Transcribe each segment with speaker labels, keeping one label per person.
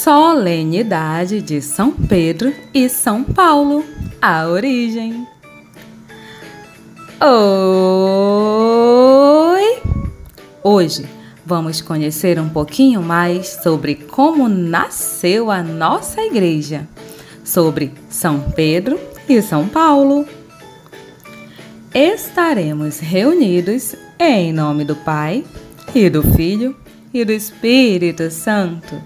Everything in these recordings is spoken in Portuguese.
Speaker 1: Solenidade de São Pedro e São Paulo, a origem. Oi! Hoje vamos conhecer um pouquinho mais sobre como nasceu a nossa igreja, sobre São Pedro e São Paulo. Estaremos reunidos em nome do Pai, e do Filho, e do Espírito Santo.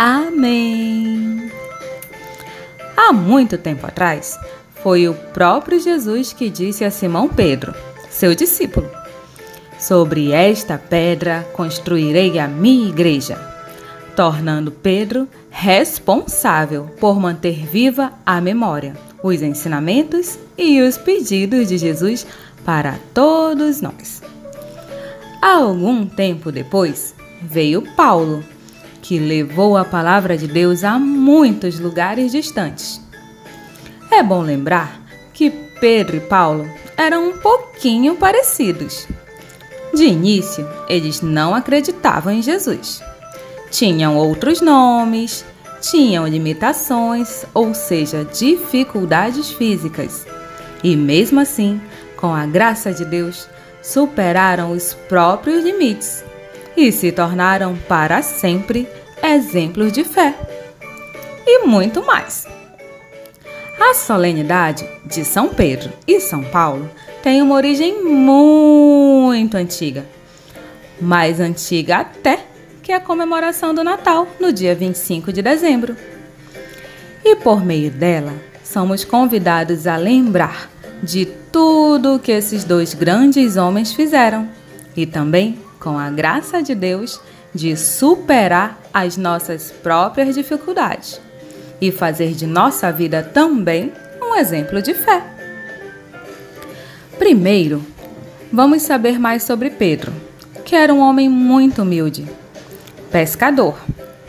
Speaker 1: Amém! Há muito tempo atrás, foi o próprio Jesus que disse a Simão Pedro, seu discípulo: sobre esta pedra construirei a minha igreja, tornando Pedro responsável por manter viva a memória, os ensinamentos e os pedidos de Jesus para todos nós. Algum tempo depois, veio Paulo, que levou a palavra de Deus a muitos lugares distantes. É bom lembrar que Pedro e Paulo eram um pouquinho parecidos. De início, eles não acreditavam em Jesus. Tinham outros nomes, tinham limitações, ou seja, dificuldades físicas. E mesmo assim, com a graça de Deus, superaram os próprios limites e se tornaram para sempre exemplos de fé. E muito mais. A solenidade de São Pedro e São Paulo tem uma origem muito antiga, mais antiga até que a comemoração do Natal, no dia 25 de dezembro. E por meio dela, somos convidados a lembrar de tudo que esses dois grandes homens fizeram e também, com a graça de Deus, de superar as nossas próprias dificuldades e fazer de nossa vida também um exemplo de fé. Primeiro, vamos saber mais sobre Pedro, que era um homem muito humilde, pescador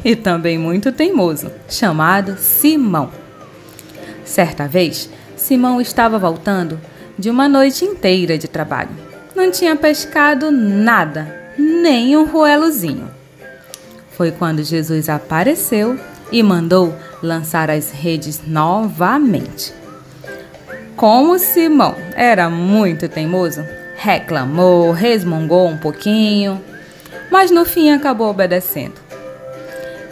Speaker 1: e também muito teimoso, chamado Simão. Certa vez, Simão estava voltando de uma noite inteira de trabalho. Não tinha pescado nada, nem um roelozinho. Foi quando Jesus apareceu e mandou lançar as redes novamente. Como Simão era muito teimoso, reclamou, resmungou um pouquinho, mas no fim acabou obedecendo.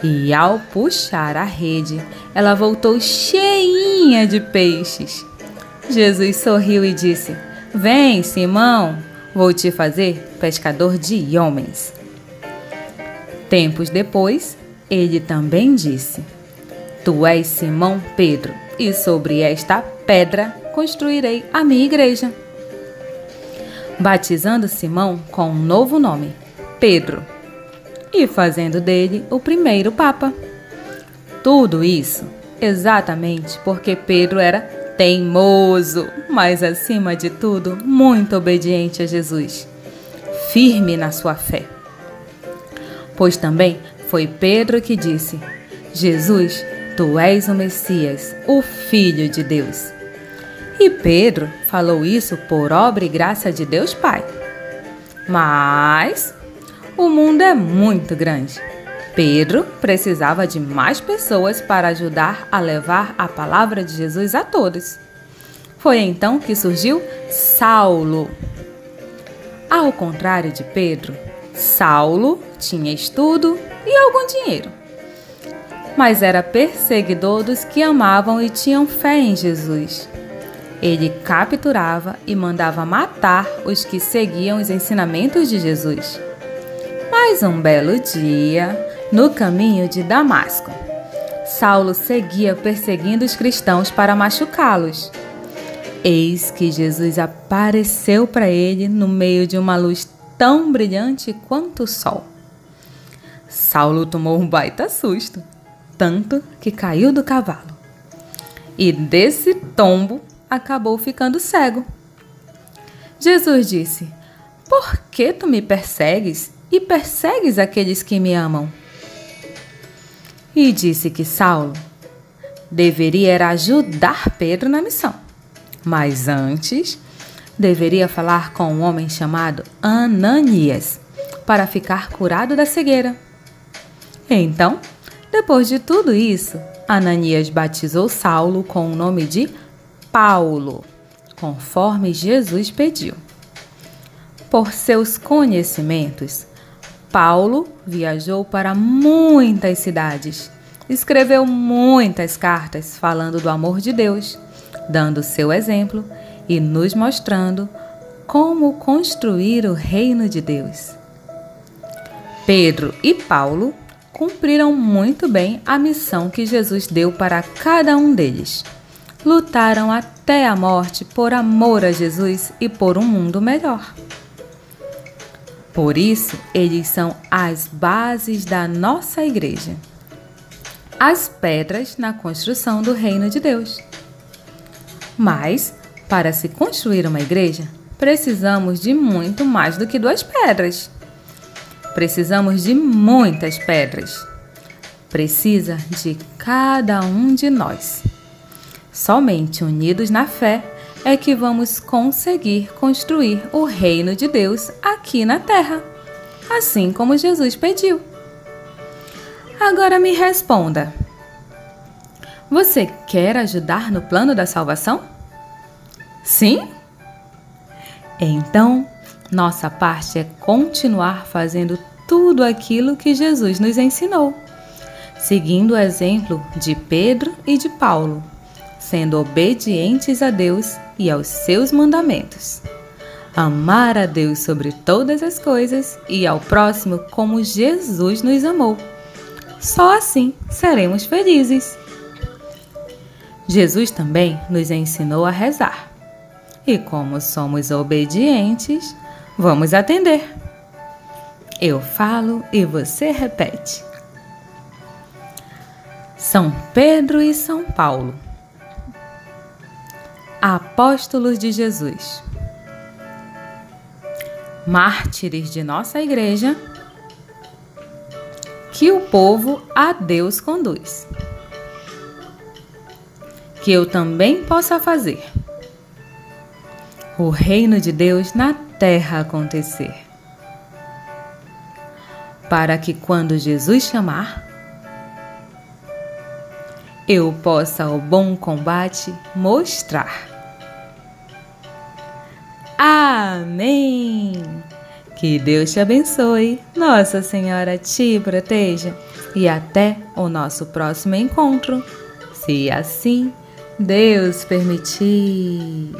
Speaker 1: E ao puxar a rede, ela voltou cheinha de peixes. Jesus sorriu e disse: "Vem, Simão, vou te fazer pescador de homens." Tempos depois, ele também disse: "Tu és Simão Pedro, e sobre esta pedra construirei a minha igreja." Batizando Simão com um novo nome, Pedro, e fazendo dele o primeiro Papa. Tudo isso exatamente porque Pedro era teimoso, mas acima de tudo, muito obediente a Jesus, firme na sua fé. Pois também foi Pedro que disse: "Jesus, tu és o Messias, o Filho de Deus." E Pedro falou isso por obra e graça de Deus Pai. Mas o mundo é muito grande. Pedro precisava de mais pessoas para ajudar a levar a palavra de Jesus a todos. Foi então que surgiu Saulo. Ao contrário de Pedro, Saulo tinha estudo e algum dinheiro, mas era perseguidor dos que amavam e tinham fé em Jesus. Ele capturava e mandava matar os que seguiam os ensinamentos de Jesus. Mas um belo dia, no caminho de Damasco, Saulo seguia perseguindo os cristãos para machucá-los. Eis que Jesus apareceu para ele no meio de uma luz tão brilhante quanto o sol. Saulo tomou um baita susto, tanto que caiu do cavalo. E desse tombo acabou ficando cego. Jesus disse: "Por que tu me persegues e persegues aqueles que me amam?" E disse que Saulo deveria ajudar Pedro na missão, mas antes deveria falar com um homem chamado Ananias para ficar curado da cegueira. Então, Depois de tudo isso, Ananias batizou Saulo com o nome de Paulo, conforme Jesus pediu. Por seus conhecimentos, Paulo viajou para muitas cidades, escreveu muitas cartas falando do amor de Deus, dando seu exemplo e nos mostrando como construir o reino de Deus. Pedro e Paulo cumpriram muito bem a missão que Jesus deu para cada um deles. Lutaram até a morte por amor a Jesus e por um mundo melhor. Por isso, eles são as bases da nossa igreja, as pedras na construção do reino de Deus. Mas, para se construir uma igreja, precisamos de muito mais do que 2 pedras. Precisamos de muitas pedras. Precisa de cada um de nós. Somente unidos na fé é que vamos conseguir construir o reino de Deus aqui na terra, assim como Jesus pediu. Agora me responda: você quer ajudar no plano da salvação? Sim? Então, nossa parte é continuar fazendo tudo aquilo que Jesus nos ensinou, seguindo o exemplo de Pedro e de Paulo, sendo obedientes a Deus e aos seus mandamentos. Amar a Deus sobre todas as coisas e ao próximo como Jesus nos amou. Só assim seremos felizes. Jesus também nos ensinou a rezar. E como somos obedientes, vamos atender. Eu falo e você repete. São Pedro e São Paulo, apóstolos de Jesus, mártires de nossa igreja, que o povo a Deus conduz. Que eu também possa fazer o reino de Deus na terra acontecer. Para que quando Jesus chamar, eu possa o bom combate mostrar. Amém! Que Deus te abençoe, Nossa Senhora te proteja e até o nosso próximo encontro, se assim Deus permitir.